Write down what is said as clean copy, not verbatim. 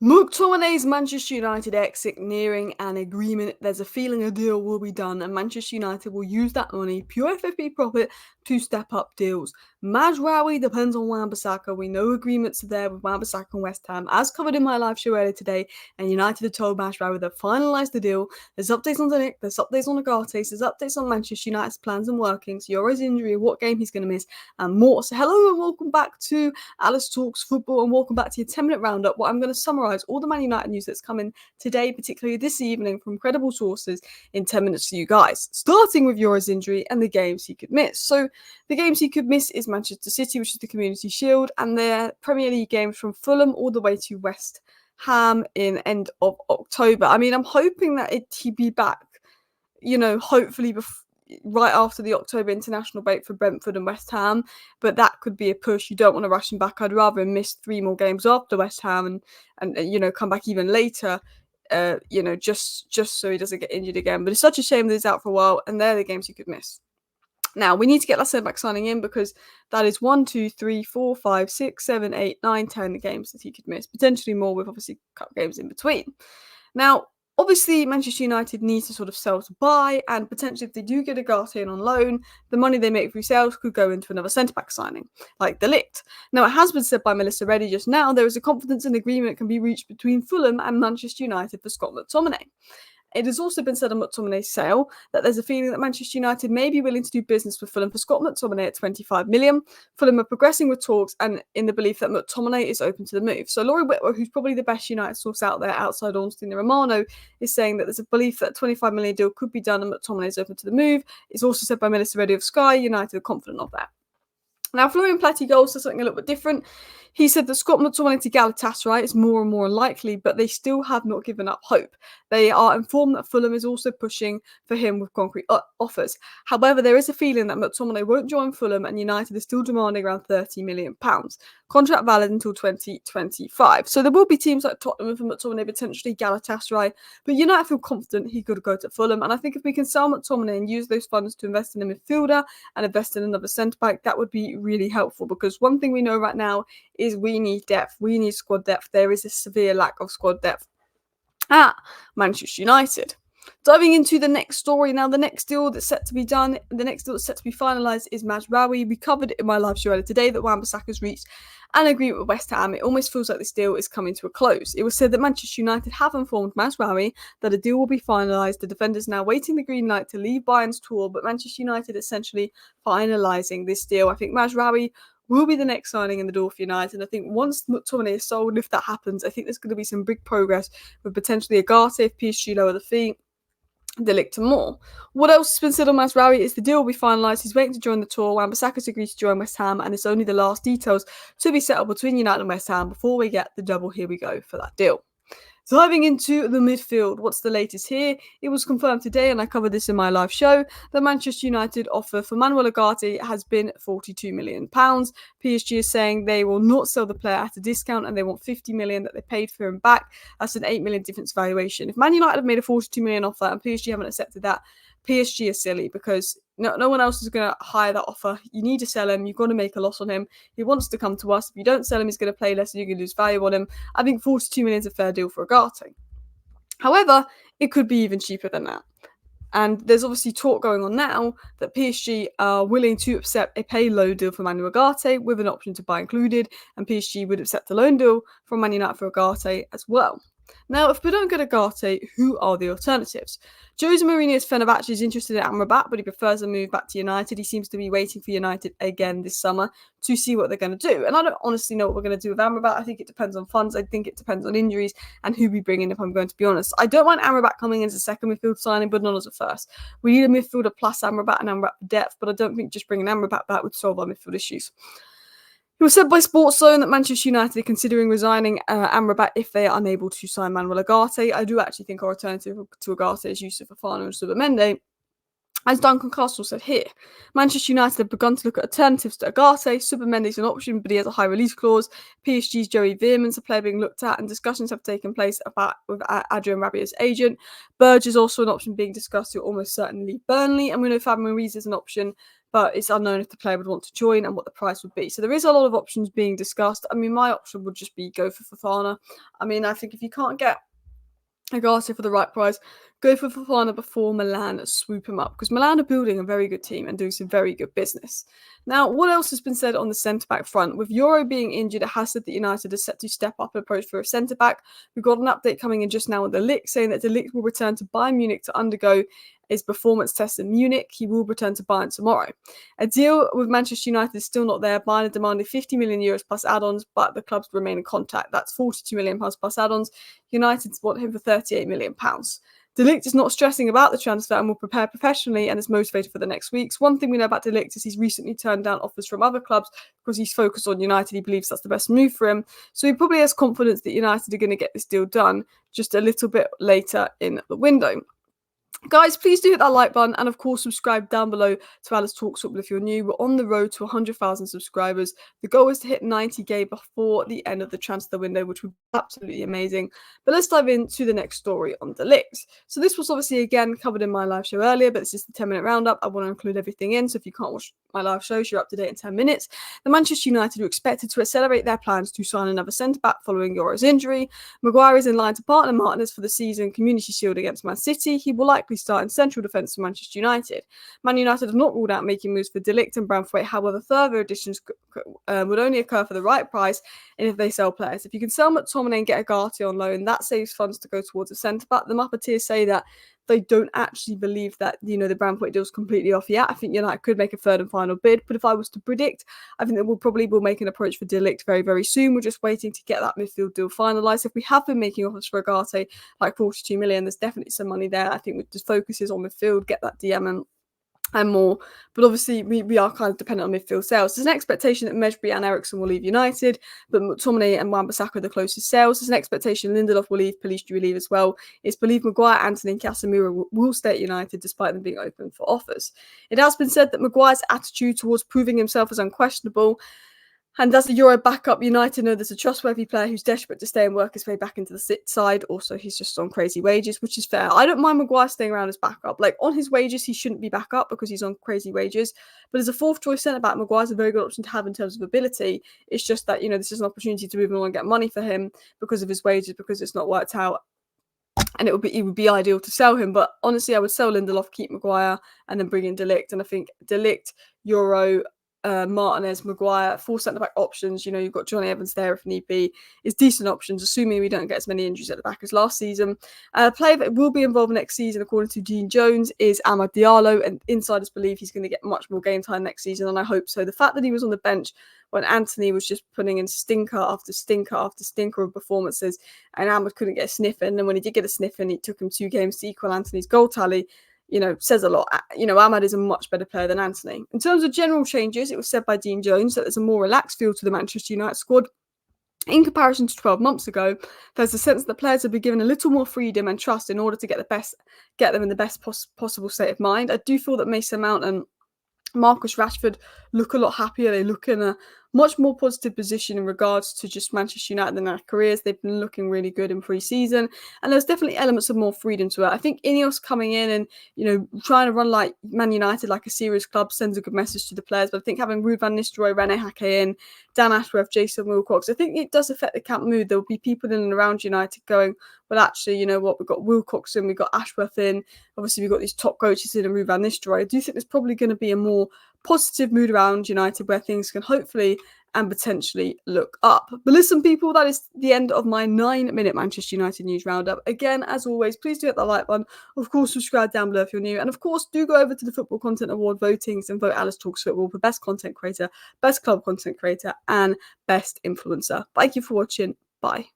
McTominay's Manchester United exit nearing an agreement. There's a feeling a deal will be done and Manchester United will use that money, pure FFP profit, to step up deals. Mazraoui depends on Wan Bissaka. We know agreements are there with Wan Bissaka and West Ham, as covered in my live show earlier today, and United have told Mazraoui they've finalised the deal. There's updates on Ligt, there's updates on Ugarte, there's updates on Manchester United's plans and workings, Yoro's injury, what game he's going to miss, and more. So hello and welcome back to Alice Talks Football, and welcome back to your 10-minute roundup, where I'm going to summarise all the Man United news that's coming today, particularly this evening, from credible sources in 10 minutes for you guys. Starting with Yoro's injury and the games he could miss. So the games he could miss is Manchester City, which is the Community Shield, and their Premier League games from Fulham all the way to West Ham in end of October. I mean, I'm hoping that he'd be back, hopefully right after the October international break for Brentford and West Ham, but that could be a push. You don't want to rush him back. I'd rather him miss 3 more games after West Ham and come back even later, just so he doesn't get injured again. But it's such a shame that he's out for a while, and they're the games he could miss. Now, we need to get that centre-back signing in because that is 1, 2, 3, 4, 5, 6, 7, 8, 9, 10 games that he could miss, potentially more with obviously cup games in between. Now, obviously, Manchester United needs to sort of sell to buy, and potentially if they do get Ugarte in on loan, the money they make through sales could go into another centre-back signing, like the Ligt. Now, it has been said by Melissa Reddy just now, there is a confidence and agreement can be reached between Fulham and Manchester United for Scott McTominay. It has also been said on McTominay's sale that there's a feeling that Manchester United may be willing to do business with Fulham for Scott McTominay at 25 million. Fulham are progressing with talks and in the belief that McTominay is open to the move. So Laurie Whitworth, who's probably the best United source out there outside Ornstein and Romano, is saying that there's a belief that a 25 million deal could be done and McTominay is open to the move. It's also said by Melissa Reddy of Sky, United are confident of that. Now, Florian Pletty says something a little bit different. He said that Scott McTominay to Galatasaray is more and more unlikely, but they still have not given up hope. They are informed that Fulham is also pushing for him with concrete offers. However, there is a feeling that McTominay won't join Fulham and United is still demanding around £30 million. Contract valid until 2025. So there will be teams like Tottenham for McTominay, potentially Galatasaray, but United feel confident he could go to Fulham. And I think if we can sell McTominay and use those funds to invest in a midfielder and invest in another centre-back, that would be really helpful, because one thing we know right now is we need depth. We need squad depth. There is a severe lack of squad depth at Manchester United. Diving into the next story now, the next deal that's set to be done, the next deal that's set to be finalised is Mazraoui. We covered it in my live show earlier today that Wan Bissaka has reached an agreement with West Ham. It almost feels like this deal is coming to a close. It was said that Manchester United have informed Mazraoui that a deal will be finalised. The defender's now waiting the green light to leave Bayern's tour, but Manchester United essentially finalising this deal. I think Mazraoui will be the next signing in the door for United. And I think once McTominay is sold, if that happens, I think there's going to be some big progress with potentially Ugarte if PSG lower the fee, the Ligt and more. What else has been said on Mazraoui is the deal will be finalised. He's waiting to join the tour. Wan Bissaka's agreed to join West Ham, and it's only the last details to be settled between United and West Ham before we get the double here we go for that deal. Diving into the midfield, what's the latest here? It was confirmed today, and I covered this in my live show, that Manchester United offer for Manuel Ugarte has been £42 million. PSG is saying they will not sell the player at a discount, and they want $50 million that they paid for him back. That's an $8 million difference valuation. If Man United have made a $42 million offer and PSG haven't accepted that, PSG is silly, because no one else is going to hire that offer. You need to sell him. You've got to make a loss on him. He wants to come to us. If you don't sell him, he's going to play less and you're going to lose value on him. I think $42 million is a fair deal for Ugarte. However, it could be even cheaper than that. And there's obviously talk going on now that PSG are willing to accept a pay low deal for Manuel Ugarte with an option to buy included, and PSG would accept a loan deal from Man United for Ugarte as well. Now, if we don't get Ugarte, who are the alternatives? Jose Mourinho's Fenerbahce is interested in Amrabat, but he prefers a move back to United. He seems to be waiting for United again this summer to see what they're going to do. And I don't honestly know what we're going to do with Amrabat. I think it depends on funds. I think it depends on injuries and who we bring in, if I'm going to be honest. I don't mind Amrabat coming in as a second midfield signing, but not as a first. We need a midfielder plus Amrabat and Amrabat for depth, but I don't think just bringing Amrabat back would solve our midfield issues. It was said by Sports Zone that Manchester United are considering resigning Amrabat if they are unable to sign Manuel Ugarte. I do actually think our alternative to Ugarte is Yusuf Fofana and Subamende. As Duncan Castle said here, Manchester United have begun to look at alternatives to Ugarte. Subamende is an option, but he has a high release clause. PSG's Joey Veerman's a player being looked at, and discussions have taken place with Adrian Rabiot's agent. Burge is also an option being discussed, who almost certainly Burnley, and we know Fabian Ruiz is an option, but it's unknown if the player would want to join and what the price would be. So there is a lot of options being discussed. I mean, my option would just be go for Fofana. I mean, I think if you can't get Ugarte for the right price, go for Fofana before Milan swoop him up, because Milan are building a very good team and doing some very good business. Now, what else has been said on the centre-back front? With Yoro being injured, it has said that United are set to step up and approach for a centre-back. We've got an update coming in just now on Ligt, saying that Ligt will return to Bayern Munich to undergo his performance test in Munich. He will return to Bayern tomorrow. A deal with Manchester United is still not there. Bayern are demanding €50 million plus add-ons, but the clubs remain in contact. That's £42 million plus add-ons. United want him for £38 million. De Ligt is not stressing about the transfer and will prepare professionally and is motivated for the next weeks. One thing we know about De Ligt is he's recently turned down offers from other clubs because he's focused on United. He believes that's the best move for him. So he probably has confidence that United are going to get this deal done just a little bit later in the window. Guys, please do hit that like button and of course subscribe down below to Alice Talks Football if you're new. We're on the road to 100,000 subscribers. The goal is to hit 90k before the end of the transfer window, which would be absolutely amazing. But let's dive into the next story on De Ligt. So this was obviously again covered in my live show earlier, but this is the 10-minute roundup. I want to include everything in, so if you can't watch my live shows, you're up to date in 10 minutes. The Manchester United are expected to accelerate their plans to sign another centre-back following Yoro's injury. Maguire is in line to partner Martinez for the season Community Shield against Man City. He will likely start in central defence for Manchester United. Man United have not ruled out making moves for De Ligt and Branthwaite. However, further additions would only occur for the right price and if they sell players. If you can sell McTominay and get Ugarte on loan, that saves funds to go towards a centre-back. The Muppeteers say that they don't actually believe that, the Branthwaite deal's completely off yet. I think United could make a third and final bid, but if I was to predict, I think that we'll probably make an approach for De Ligt very, very soon. We're just waiting to get that midfield deal finalised. If we have been making offers for Ugarte, like 42 million, there's definitely some money there. I think we just focuses on midfield, get that DM and more. But obviously, we are kind of dependent on midfield sales. There's an expectation that Mejbri and Eriksson will leave United, but McTominay and Wan Bissaka are the closest sales. There's an expectation Lindelof will leave, Pulisic will leave as well. It's believed Maguire, Antony and Casemiro will stay at United despite them being open for offers. It has been said that Maguire's attitude towards proving himself is unquestionable. And as the Euro backup, United know there's a trustworthy player who's desperate to stay and work his way back into the side. Also, he's just on crazy wages, which is fair. I don't mind Maguire staying around as backup. Like, on his wages, he shouldn't be backup because he's on crazy wages. But as a fourth choice centre-back, Maguire's a very good option to have in terms of ability. It's just that, this is an opportunity to move on and get money for him because of his wages, because it's not worked out. And it would be ideal to sell him. But honestly, I would sell Lindelof, keep Maguire, and then bring in De Ligt. And I think De Ligt, Yoro, Martinez, Maguire, 4 centre-back options. You've got Johnny Evans there if need be. It's decent options, assuming we don't get as many injuries at the back as last season. A player that will be involved next season, according to Dean Jones, is Amad Diallo, and insiders believe he's going to get much more game time next season, and I hope so. The fact that he was on the bench when Antony was just putting in stinker after stinker after stinker of performances, and Amad couldn't get a sniff in, and when he did get a sniff in, it took him 2 games to equal Antony's goal tally. Says a lot. Amad is a much better player than Antony. In terms of general changes, it was said by Dean Jones that there's a more relaxed feel to the Manchester United squad. In comparison to 12 months ago, there's a sense that players have been given a little more freedom and trust in order to get them in the best possible state of mind. I do feel that Mason Mount and Marcus Rashford look a lot happier. They look in a much more positive position in regards to just Manchester United and their careers. They've been looking really good in pre-season, and there's definitely elements of more freedom to it. I think Ineos coming in and trying to run like Man United, like a serious club, sends a good message to the players. But I think having Ruud van Nistelrooy, Rene Hake in, Dan Ashworth, Jason Wilcox, I think it does affect the camp mood. There will be people in and around United going, well, actually, you know what, we've got Wilcox in, we've got Ashworth in, obviously we've got these top coaches in and Ruud van Nistelrooy. I do think there's probably going to be a more positive mood around United where things can hopefully and potentially look up. But listen, people, that is the end of my 9-minute Manchester United news roundup. Again, as always, please do hit that like button. Of course, subscribe down below if you're new. And of course, do go over to the Football Content Award votings and vote Alice Talks Football for Best Content Creator, Best Club Content Creator, and Best Influencer. Thank you for watching. Bye.